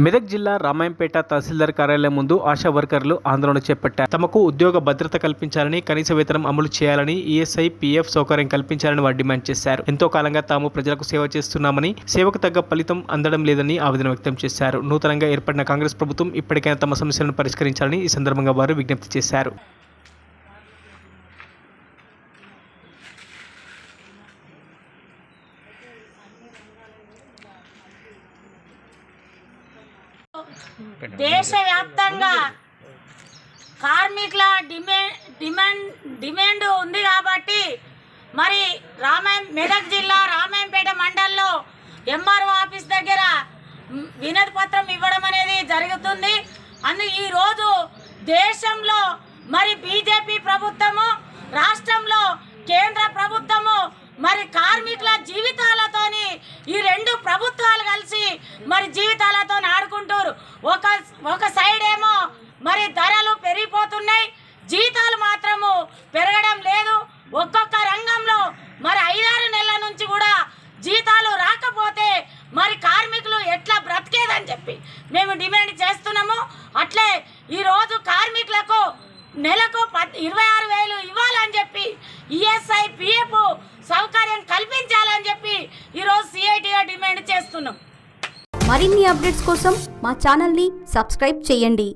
మెదక్ జిల్లా రామాయంపేట తహసీల్దార్ కార్యాలయం ముందు ఆశా వర్కర్లు ఆందోళన చేపట్టారు. తమకు ఉద్యోగ భద్రత కల్పించాలని, కనీస వేతనం అమలు చేయాలని, ఈఎస్ఐ, పీఎఫ్ సౌకర్యం కల్పించాలని వారు డిమాండ్ చేశారు. ఎంతో కాలంగా తాము ప్రజలకు సేవ చేస్తున్నామని, సేవకు తగ్గ ఫలితం అందడం లేదని ఆవేదన వ్యక్తం చేశారు. నూతనంగా ఏర్పడిన కాంగ్రెస్ ప్రభుత్వం ఇప్పటికైనా తమ సమస్యలను పరిష్కరించాలని ఈ సందర్భంగా వారు విజ్ఞప్తి చేశారు. దేశవ్యాప్తంగా కార్మికుల డిమాండ్ ఉంది కాబట్టి మరి మెదక్ జిల్లా రామాయంపేట మండలంలో ఎంఆర్ఓ ఆఫీస్ దగ్గర వినతి పత్రం ఇవ్వడం అనేది జరుగుతుంది. ఈరోజు దేశంలో మరి బీజేపీ ప్రభుత్వము, రాష్ట్రంలో కేంద్ర ప్రభుత్వము మరి కార్మికుల జీవితాలతోని ఈ రెండు ప్రభుత్వాలు కలిసి మరి జీవితాలతో ఆడుకుంటారు. ఒక సైడ్ ఏమో మరి ధరలు పెరిగిపోతున్నాయి, జీతాలు మాత్రము పెరగడం లేదు. ఒక్కొక్క రంగంలో మరి 5-6 నెలల నుంచి కూడా జీతాలు రాకపోతే మరి కార్మికులు ఎట్లా బ్రతికేదని చెప్పి మేము డిమాండ్ చేస్తున్నాము. అట్లే ఈరోజు కార్మికులకు నెలకు 26,000 ఇవ్వాలని చెప్పి, ఈఎస్ఐ, పిఎఫ్ సౌకర్యం కల్పించాలని చెప్పి ఈరోజు సిఐటిగా డిమాండ్ చేస్తున్నాం. మరిన్ని అప్డేట్స్ కోసం మా ఛానల్ని సబ్స్క్రైబ్ చేయండి.